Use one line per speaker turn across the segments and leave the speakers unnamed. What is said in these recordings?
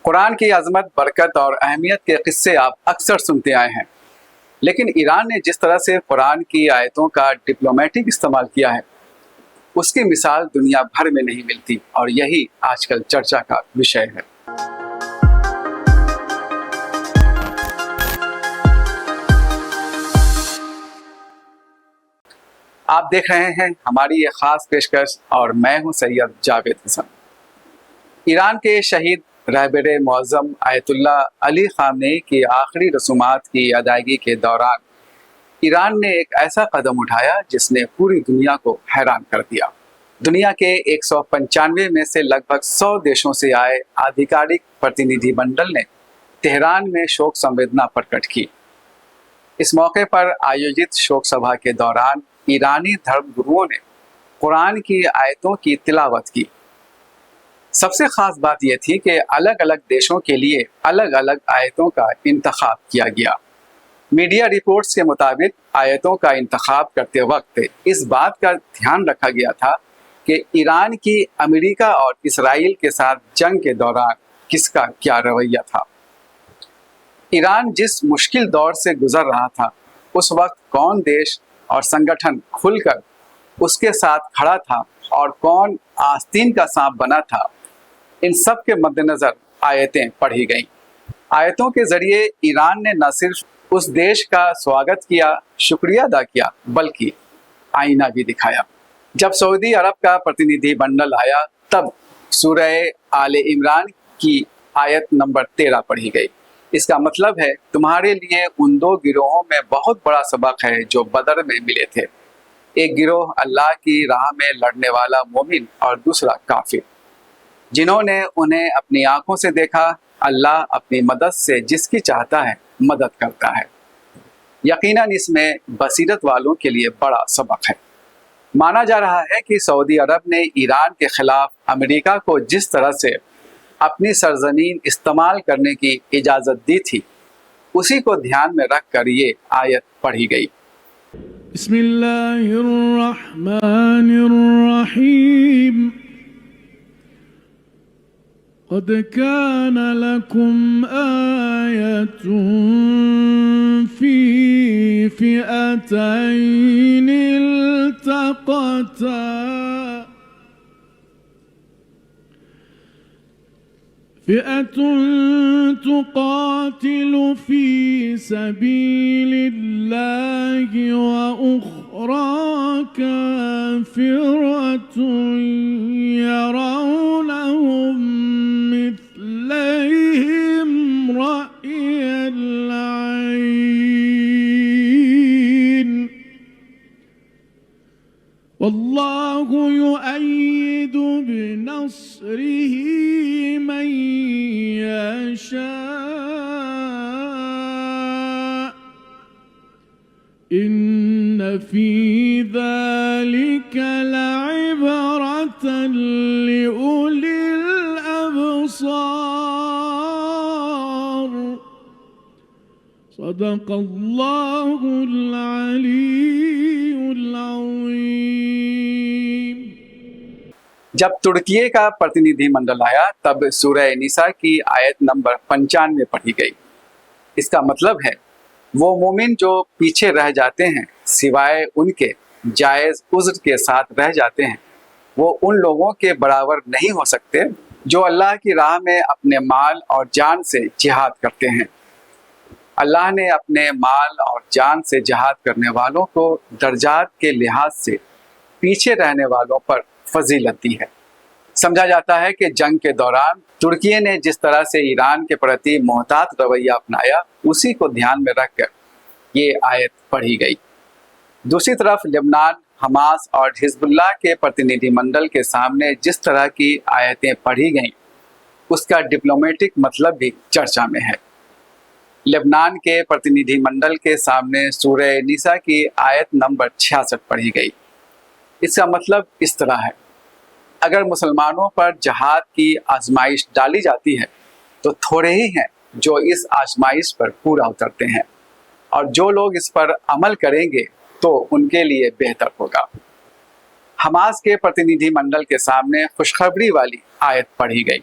قرآن کی عظمت، برکت اور اہمیت کے قصے آپ اکثر سنتے آئے ہیں، لیکن ایران نے جس طرح سے قرآن کی آیتوں کا ڈپلومیٹک استعمال کیا ہے، اس کی مثال دنیا بھر میں نہیں ملتی، اور یہی آج کل چرچا کا وشے ہے۔ آپ دیکھ رہے ہیں ہماری یہ خاص پیشکش، اور میں ہوں سید جاوید حسن۔ ایران کے شہید رہبر معظم آیت اللہ علی خامنئی کی آخری رسومات کی ادائیگی کے دوران ایران نے ایک ایسا قدم اٹھایا جس نے پوری دنیا کو حیران کر دیا۔ دنیا کے 195 میں سے لگ بھگ 100 دیشوں سے آئے آدھیکارک پرتینیدھی منڈل نے تہران میں شوک سنویدنا پرکٹ کی۔ اس موقع پر آیوجت شوک سبھا کے دوران ایرانی دھرم گروؤں نے قرآن کی آیتوں کی تلاوت کی۔ سب سے خاص بات یہ تھی کہ الگ الگ دیشوں کے لیے الگ الگ آیتوں کا انتخاب کیا گیا۔ میڈیا رپورٹس کے مطابق آیتوں کا انتخاب کرتے وقت اس بات کا دھیان رکھا گیا تھا کہ ایران کی امریکہ اور اسرائیل کے ساتھ جنگ کے دوران کس کا کیا رویہ تھا۔ ایران جس مشکل دور سے گزر رہا تھا، اس وقت کون دیش اور سنگٹھن کھل کر اس کے ساتھ کھڑا تھا اور کون آستین کا سانپ بنا تھا، ان سب کے مد نظر آیتیں پڑھی گئیں۔ آیتوں کے ذریعے ایران نے نہ صرف اس دیش کا سواگت کیا، شکریہ ادا کیا، بلکہ آئینہ بھی دکھایا۔ جب سعودی عرب کا پرتینیدھی منڈل آیا، تب سورہ آل عمران کی آیت نمبر 13 پڑھی گئی۔ اس کا مطلب ہے تمہارے لیے ان دو گروہوں میں بہت بڑا سبق ہے جو بدر میں ملے تھے، ایک گروہ اللہ کی راہ میں لڑنے والا مومن اور دوسرا کافر، جنہوں نے انہیں اپنی آنکھوں سے دیکھا۔ اللہ اپنی مدد سے جس کی چاہتا ہے مدد کرتا ہے۔ یقیناً اس میں بصیرت والوں کے لیے بڑا سبق ہے۔ مانا جا رہا ہے کہ سعودی عرب نے ایران کے خلاف امریکہ کو جس طرح سے اپنی سرزمین استعمال کرنے کی اجازت دی تھی، اسی کو دھیان میں رکھ کر یہ آیت پڑھی گئی۔
بسم اللہ الرحمن الرحیم قد كان لكم آية في فئتين التقتا فئة تقاتل في سبيل الله وأخرى كافرة يرونهم مثليهم رأي العين والله يؤيد بنصره من يشاء إن في ذلك لعبرة لأولي الأبصار صدق الله العلي العظيم۔
جب ترکیے کا پرتینیدھی منڈل آیا، تب سورہ نساء کی آیت نمبر 95 پڑھی گئی۔ اس کا مطلب ہے وہ مومن جو پیچھے رہ جاتے ہیں، سوائے ان کے جائز عذر کے ساتھ رہ جاتے ہیں، وہ ان لوگوں کے برابر نہیں ہو سکتے جو اللہ کی راہ میں اپنے مال اور جان سے جہاد کرتے ہیں۔ اللہ نے اپنے مال اور جان سے جہاد کرنے والوں کو درجات کے لحاظ سے پیچھے رہنے والوں پر فضیلت دی ہے۔ سمجھا جاتا ہے کہ جنگ کے دوران ترکیے نے جس طرح سے ایران کے پرتی محتاط رویہ اپنایا، اسی کو دھیان میں رکھ کر یہ آیت پڑھی گئی۔ دوسری طرف لبنان، حماس اور حزب اللہ کے پرتینیدھی منڈل کے سامنے جس طرح کی آیتیں پڑھی گئیں، اس کا ڈپلومیٹک مطلب بھی چرچا میں ہے۔ لبنان کے پرتینیدھی منڈل کے سامنے سورہ نساء کی آیت نمبر 66 پڑھی گئی۔ اس کا مطلب اس طرح ہے، اگر مسلمانوں پر جہاد کی آزمائش ڈالی جاتی ہے تو تھوڑے ہی ہیں جو اس آزمائش پر پورا اترتے ہیں، اور جو لوگ اس پر عمل کریں گے تو ان کے لیے بہتر ہوگا۔ حماس کے پرتینیدھی منڈل کے سامنے خوشخبری والی آیت پڑھی گئی۔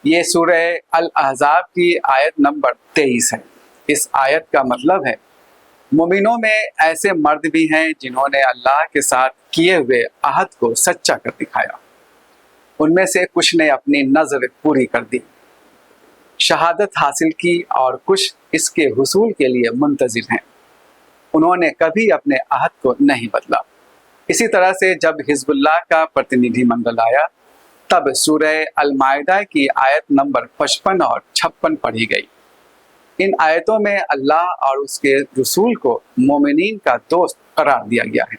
یہ سورہ الاحزاب کی آیت نمبر 23 ہے۔ اس آیت کا مطلب ہے مومنوں میں ایسے مرد بھی ہیں جنہوں نے اللہ کے ساتھ کیے ہوئے عہد کو سچا کر دکھایا۔ ان میں سے کچھ نے اپنی نظر پوری کر دی، شہادت حاصل کی، اور کچھ اس کے حصول کے لیے منتظر ہیں۔ انہوں نے کبھی اپنے عہد کو نہیں بدلا۔ اسی طرح سے جب حزب اللہ کا پرتنیدھی منڈل آیا تب سورہ المائدہ کی آیت نمبر 55 اور 56 پڑھی گئی۔ ان آیتوں میں اللہ اور اس کے رسول کو مومنین کا دوست قرار دیا گیا ہے۔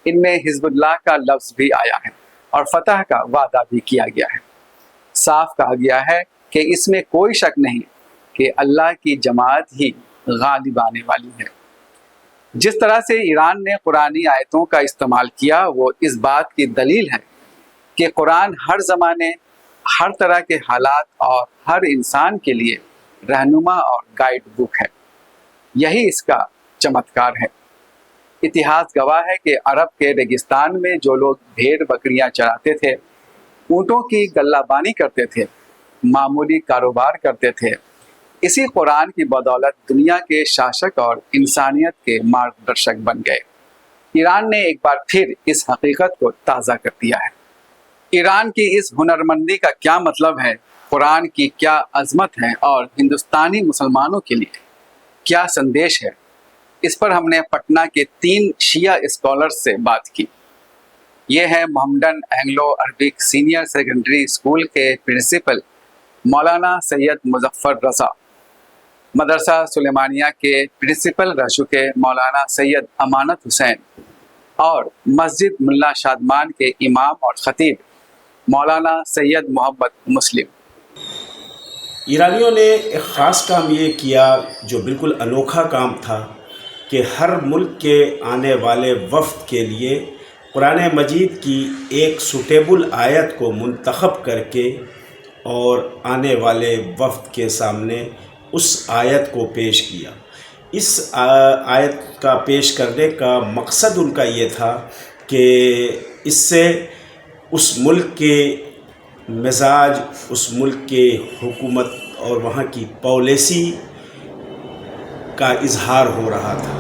ان میں حزب اللہ کا لفظ بھی آیا ہے اور فتح کا وعدہ بھی کیا گیا ہے۔ صاف کہا گیا ہے کہ اس میں کوئی شک نہیں کہ اللہ کی جماعت ہی غالب آنے والی ہے۔ جس طرح سے ایران نے قرآنی آیتوں کا استعمال کیا وہ اس بات کی دلیل ہے کہ قرآن ہر زمانے، ہر طرح کے حالات اور ہر انسان کے لیے رہنما اور گائیڈ بک ہے۔ یہی اس کا چمتکار ہے۔ اتہاس گواہ ہے کہ عرب کے ریگستان میں جو لوگ بھیڑ بکریاں چراتے تھے، اونٹوں کی گلہ بانی کرتے تھے، معمولی کاروبار کرتے تھے، اسی قرآن کی بدولت دنیا کے شاشک اور انسانیت کے مارگدرشک بن گئے۔ ایران نے ایک بار پھر اس حقیقت کو تازہ کر دیا ہے۔ ایران کی اس ہنرمندی کا کیا مطلب ہے، قرآن کی کیا عظمت ہے اور ہندوستانی مسلمانوں کے لیے کیا سندیش ہے، اس پر ہم نے پٹنہ کے 3 شیعہ اسکالرز سے بات کی۔ یہ ہیں Mohammedan Anglo Arabic senior secondary school کے پرنسپل مولانا سید مظفر رضا، مدرسہ سلیمانیہ کے پرنسپل رہ چکے مولانا سید امانت حسین، اور مسجد ملا شادمان کے امام اور خطیب مولانا سید محمد مسلم۔
ایرانیوں نے ایک خاص کام یہ کیا جو بالکل انوکھا کام تھا کہ ہر ملک کے آنے والے وفد کے لیے قرآن مجید کی ایک سوٹیبل آیت کو منتخب کر کے اور آنے والے وفد کے سامنے اس آیت کو پیش کیا۔ اس آیت کا پیش کرنے کا مقصد ان کا یہ تھا کہ اس سے اس ملک کے مزاج، اس ملک کے حکومت اور وہاں کی پالیسی کا اظہار ہو رہا تھا،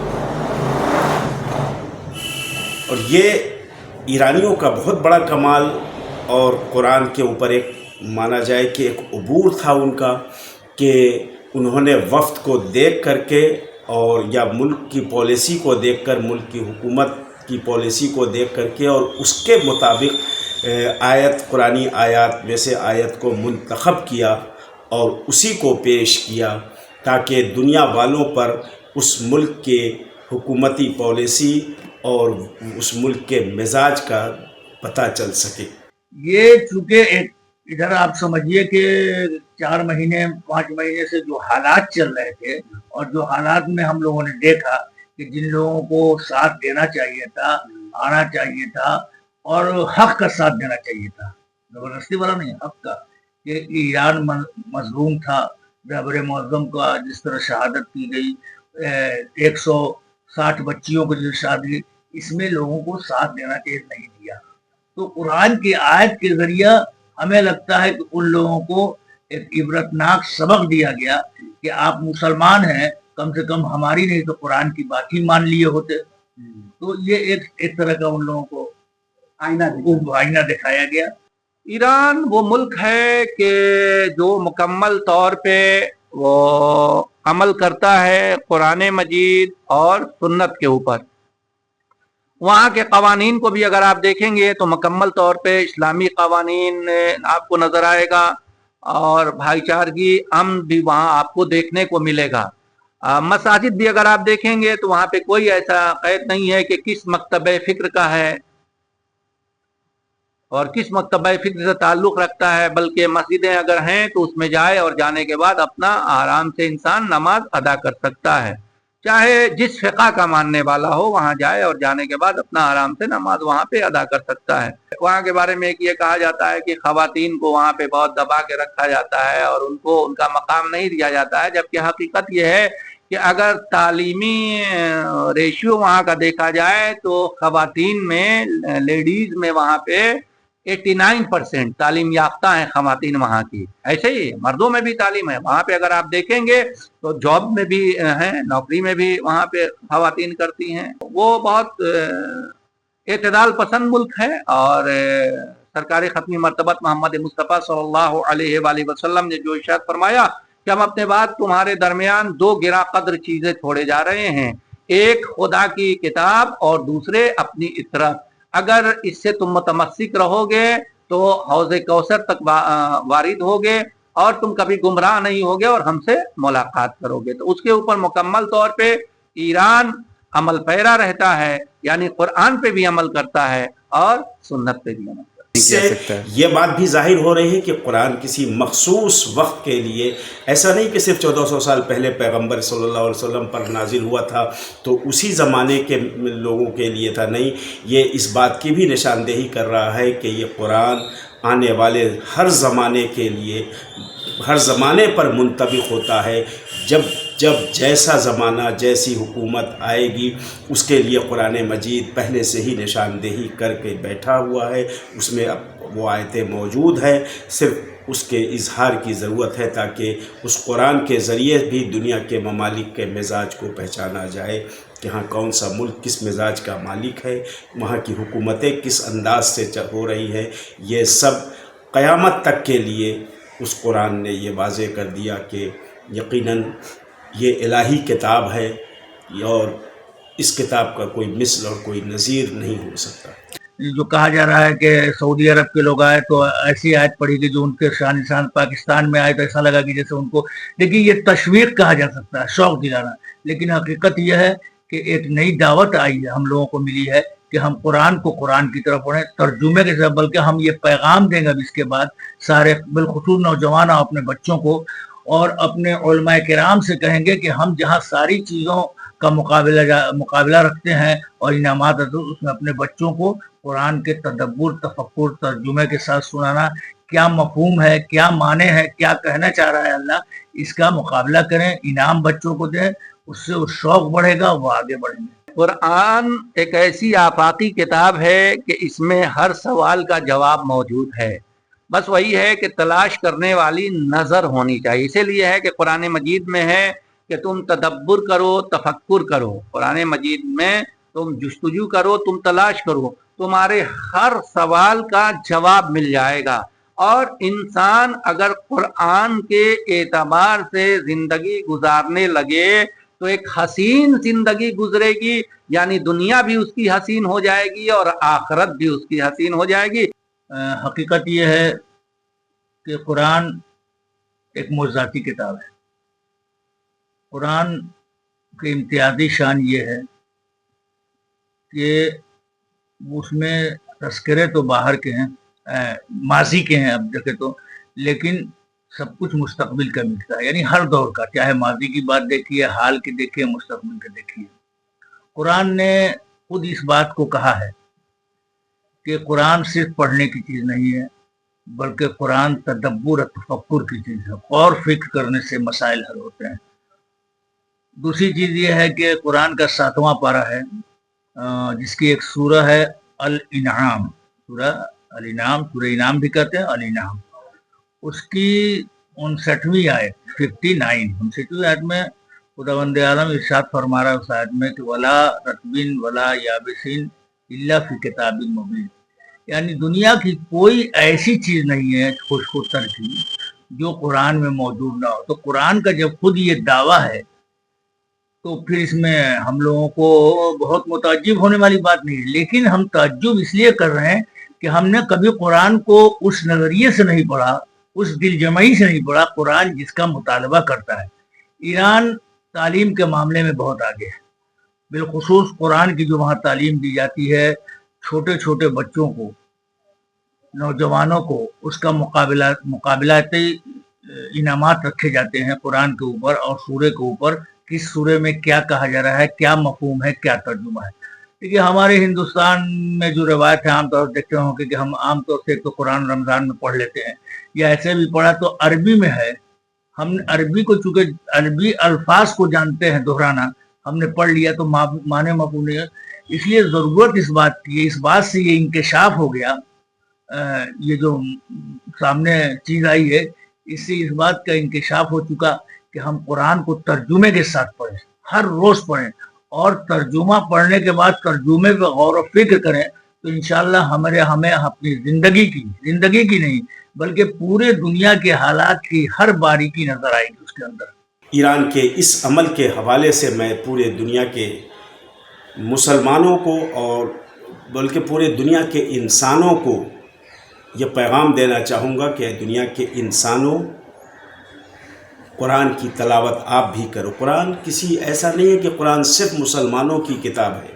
اور یہ ایرانیوں کا بہت بڑا کمال اور قرآن کے اوپر ایک مانا جائے کہ ایک عبور تھا ان کا، کہ انہوں نے وفد کو دیکھ کر کے اور یا ملک کی پالیسی کو دیکھ کر، ملک کی حکومت کی پالیسی کو دیکھ کر کے اور اس کے مطابق آیت، قرآنی آیات میں سے آیت کو منتخب کیا اور اسی کو پیش کیا تاکہ دنیا والوں پر اس ملک کے حکومتی پالیسی اور اس ملک کے مزاج کا پتہ چل سکے۔
یہ چونکہ ادھر آپ سمجھیے کہ 4 مہینے 5 مہینے سے جو حالات چل رہے تھے اور جو حالات میں ہم لوگوں نے دیکھا کہ جن لوگوں کو ساتھ دینا چاہیے تھا، آنا چاہیے تھا اور حق کا ساتھ دینا چاہیے تھا، زبردستی والا نہیں، حق کا، کہ ایران مظلوم تھا، رہبر معظم کا جس طرح شہادت کی گئی، 160 بچیوں کو جو شادی، اس میں لوگوں کو ساتھ دینا چاہیے، نہیں دیا۔ تو قرآن کی آیت کے ذریعہ ہمیں لگتا ہے کہ ان لوگوں کو ایک عبرتناک سبق دیا گیا کہ آپ مسلمان ہیں، کم سے کم ہماری نہیں تو قرآن کی بات ہی مان لیے ہوتے۔ تو یہ ایک طرح کا ان لوگوں کو آئینہ دکھایا گیا۔
ایران وہ ملک ہے کہ جو مکمل طور پہ وہ عمل کرتا ہے قرآن مجید اور سنت کے اوپر۔ وہاں کے قوانین کو بھی اگر آپ دیکھیں گے تو مکمل طور پہ اسلامی قوانین آپ کو نظر آئے گا، اور بھائی چارگی، امن بھی وہاں آپ کو دیکھنے کو ملے گا۔ مساجد بھی اگر آپ دیکھیں گے تو وہاں پہ کوئی ایسا قید نہیں ہے کہ کس مکتبہ فکر کا ہے اور کس مکتبہ فکر سے تعلق رکھتا ہے، بلکہ مسجدیں اگر ہیں تو اس میں جائے اور جانے کے بعد اپنا آرام سے انسان نماز ادا کر سکتا ہے، چاہے جس فقہ کا ماننے والا ہو، وہاں جائے اور جانے کے بعد اپنا آرام سے نماز وہاں پہ ادا کر سکتا ہے۔ وہاں کے بارے میں ایک یہ کہا جاتا ہے کہ خواتین کو وہاں پہ بہت دبا کے رکھا جاتا ہے اور ان کو ان کا مقام نہیں دیا جاتا ہے، جبکہ حقیقت یہ ہے کہ اگر تعلیمی ریشیو وہاں کا دیکھا جائے تو خواتین میں، لیڈیز میں وہاں پہ 89% تعلیم یافتہ ہیں خواتین وہاں کی. ایسے ہی مردوں میں بھی تعلیم ہے وہاں پہ. اگر آپ دیکھیں گے تو جاب میں بھی ہیں, نوکری میں بھی وہاں پہ خواتین کرتی ہیں. وہ بہت اعتدال پسند ملک ہے. اور سرکار ختمی مرتبت محمد مصطفیٰ صلی اللہ علیہ وآلہ وسلم نے جو ارشاد فرمایا کہ ہم اپنے بعد تمہارے درمیان دو گراں قدر چیزیں چھوڑے جا رہے ہیں, ایک خدا کی کتاب اور دوسرے اپنی اطرت. اگر اس سے تم متمسک رہو گے تو حوض کوثر تک وارد ہوگے اور تم کبھی گمراہ نہیں ہوگے اور ہم سے ملاقات کرو گے. تو اس کے اوپر مکمل طور پہ ایران عمل پیرا رہتا ہے, یعنی قرآن پہ بھی عمل کرتا ہے اور سنت پہ بھی عمل کرتا ہے.
اس سے یہ بات بھی ظاہر ہو رہی ہے کہ قرآن کسی مخصوص وقت کے لیے, ایسا نہیں کہ صرف 1400 سال پہلے پیغمبر صلی اللہ علیہ وسلم پر نازل ہوا تھا تو اسی زمانے کے لوگوں کے لیے تھا. نہیں, یہ اس بات کی بھی نشاندہی کر رہا ہے کہ یہ قرآن آنے والے ہر زمانے کے لیے, ہر زمانے پر منطبق ہوتا ہے. جب جیسا زمانہ جیسی حکومت آئے گی اس کے لیے قرآن مجید پہلے سے ہی نشاندہی کر کے بیٹھا ہوا ہے. اس میں اب وہ آیتیں موجود ہیں, صرف اس کے اظہار کی ضرورت ہے تاکہ اس قرآن کے ذریعے بھی دنیا کے ممالک کے مزاج کو پہچانا جائے کہ ہاں کون سا ملک کس مزاج کا مالک ہے, وہاں کی حکومتیں کس انداز سے ہو رہی ہے. یہ سب قیامت تک کے لیے اس قرآن نے یہ واضح کر دیا کہ یقیناً یہ الہی کتاب ہے اور اس کتاب کا کوئی مثل اور کوئی نظیر نہیں ہو سکتا.
جو کہا جا رہا ہے کہ سعودی عرب کے لوگ آئے تو ایسی آیت پڑھی گئی جو ان کے شان نشان پاکستان میں آئے تو ایسا لگا کہ جیسے ان کو, لیکن یہ تشویق کہا جا سکتا ہے, شوق دلانا. لیکن حقیقت یہ ہے کہ ایک نئی دعوت آئی ہے, ہم لوگوں کو ملی ہے کہ ہم قرآن کو قرآن کی طرف پڑھیں ترجمے کے ساتھ, بلکہ ہم یہ پیغام دیں گے اب اس کے بعد سارے بالخصوص نوجوان اپنے بچوں کو اور اپنے علماء کرام سے کہیں گے کہ ہم جہاں ساری چیزوں کا مقابلہ رکھتے ہیں اور انعامات اس میں اپنے بچوں کو قرآن کے تدبر تفکر ترجمے کے ساتھ سنانا, کیا مفہوم ہے, کیا معنی ہے, کیا کہنا چاہ رہا ہے اللہ, اس کا مقابلہ کریں, انعام بچوں کو دیں, اس سے وہ شوق بڑھے گا, وہ آگے بڑھیں گے.
قرآن ایک ایسی آفاقی کتاب ہے کہ اس میں ہر سوال کا جواب موجود ہے. بس وہی ہے کہ تلاش کرنے والی نظر ہونی چاہیے. اسی لیے ہے کہ قرآن مجید میں ہے کہ تم تدبر کرو, تفکر کرو. قرآن مجید میں تم جستجو کرو, تم تلاش کرو, تمہارے ہر سوال کا جواب مل جائے گا. اور انسان اگر قرآن کے اعتبار سے زندگی گزارنے لگے تو ایک حسین زندگی گزرے گی, یعنی دنیا بھی اس کی حسین ہو جائے گی اور آخرت بھی اس کی حسین ہو جائے گی.
حقیقت یہ ہے کہ قرآن ایک معجزاتی کتاب ہے. قرآن کی امتیازی شان یہ ہے کہ اس میں تذکرے تو باہر کے ہیں, ماضی کے ہیں اب دیکھے تو, لیکن سب کچھ مستقبل کا ملتا ہے, یعنی ہر دور کا, چاہے ماضی کی بات دیکھیے, حال کی دیکھیے, مستقبل کے دیکھیے. قرآن نے خود اس بات کو کہا ہے کہ قرآن صرف پڑھنے کی چیز نہیں ہے بلکہ قرآن تدبر اور تفکر کی چیز ہے, غور فکر کرنے سے مسائل حل ہوتے ہیں. دوسری چیز یہ ہے کہ قرآن کا 7واں پارہ ہے جس کی ایک سورہ ہے الانعام, سورہ الانعام, سورہ انعام بھی کہتے ہیں الانعام. اس کی 59ویں آیت 59 آیت میں خداوند عالم ارشاد فرما رہا ہے اس آیت میں کہ ولا رطبین ولا یابسین الا فی کتاب مبین, یعنی دنیا کی کوئی ایسی چیز نہیں ہے خشک تر کی جو قرآن میں موجود نہ ہو. تو قرآن کا جب خود یہ دعویٰ ہے تو پھر اس میں ہم لوگوں کو بہت متعجب ہونے والی بات نہیں ہے, لیکن ہم تعجب اس لیے کر رہے ہیں کہ ہم نے کبھی قرآن کو اس نظریے سے نہیں پڑھا, اس دل جمعی سے نہیں پڑھا. قرآن جس کا مطالبہ کرتا ہے. ایران تعلیم کے معاملے میں بہت آگے ہے, بالخصوص قرآن کی جو وہاں تعلیم دی جاتی ہے چھوٹے چھوٹے بچوں کو, نوجوانوں کو, اس کا مقابلاتی انعامات رکھے جاتے ہیں قرآن کے اوپر اور سورے کے اوپر, کس سورے میں کیا کہا جا رہا ہے, کیا مفہوم ہے, کیا ترجمہ ہے. دیکھیے ہمارے ہندوستان میں جو روایت ہے عام طور سے دیکھتے ہوں کہ ہم عام طور سے تو قرآن رمضان میں پڑھ لیتے ہیں یا ایسے بھی پڑھا تو عربی میں ہے. ہم عربی کو چونکہ عربی الفاظ کو جانتے ہیں دہرانا, ہم نے پڑھ لیا تو معنی مفہوم نہیں ہے. اس لیے ضرورت اس بات کی, اس بات سے یہ انکشاف ہو گیا یہ جو سامنے چیز آئی ہے اس سے اس بات کا انکشاف ہو چکا کہ ہم قرآن کو ترجمے کے ساتھ پڑھیں، ہر روز پڑھیں، اور ترجمہ پڑھنے کے بعد ترجمے پہ غور و فکر کریں تو انشاءاللہ ہمیں اپنی زندگی کی نہیں بلکہ پورے دنیا کے حالات کی ہر باریکی نظر آئے گی اس کے اندر۔
ایران کے اس عمل کے حوالے سے میں پورے دنیا کے مسلمانوں کو اور بلکہ پورے دنیا کے انسانوں کو یہ پیغام دینا چاہوں گا کہ دنیا کے انسانوں، قرآن کی تلاوت آپ بھی کرو۔ قرآن کسی ایسا نہیں ہے کہ قرآن صرف مسلمانوں کی کتاب ہے،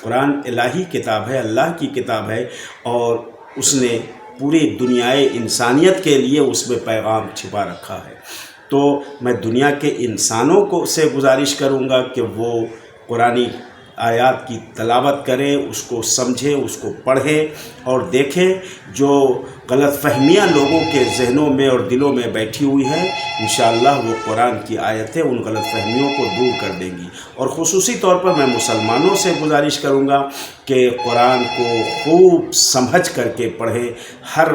قرآن الہی کتاب ہے، اللہ کی کتاب ہے، اور اس نے پوری دنیائے انسانیت کے لیے اس میں پیغام چھپا رکھا ہے۔ تو میں دنیا کے انسانوں کو سے گزارش کروں گا کہ وہ قرآنی آیات کی تلاوت کریں، اس کو سمجھیں، اس کو پڑھیں اور دیکھیں جو غلط فہمیاں لوگوں کے ذہنوں میں اور دلوں میں بیٹھی ہوئی ہیں، انشاءاللہ وہ قرآن کی آیتیں ان غلط فہمیوں کو دور کر دیں گی۔ اور خصوصی طور پر میں مسلمانوں سے گزارش کروں گا کہ قرآن کو خوب سمجھ کر کے پڑھیں۔ ہر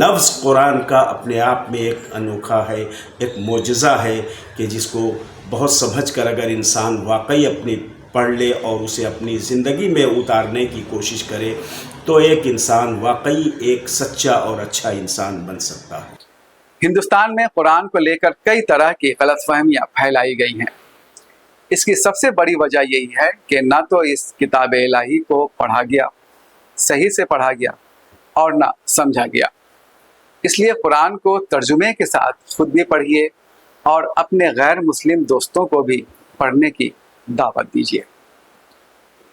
لفظ قرآن کا اپنے آپ میں ایک انوکھا ہے، ایک معجزہ ہے کہ جس کو بہت سمجھ کر اگر انسان واقعی اپنی پڑھ لے اور اسے اپنی زندگی میں اتارنے کی کوشش کرے تو ایک انسان واقعی ایک سچا اور اچھا انسان بن سکتا ہے۔
ہندوستان میں قرآن کو لے کر کئی طرح کی غلط فہمیاں پھیلائی گئی ہیں۔ اس کی سب سے بڑی وجہ یہی ہے کہ نہ تو اس کتاب الہی کو پڑھا گیا، صحیح سے پڑھا گیا، اور نہ سمجھا گیا۔ اس لیے قرآن کو ترجمے کے ساتھ خود بھی پڑھیے اور اپنے غیر مسلم دوستوں کو بھی پڑھنے کی دعوت دیجیے۔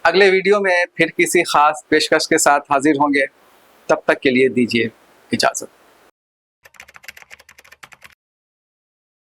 اگلے ویڈیو میں پھر کسی خاص پیشکش کے ساتھ حاضر ہوں گے، تب تک کے لیے دیجیے اجازت۔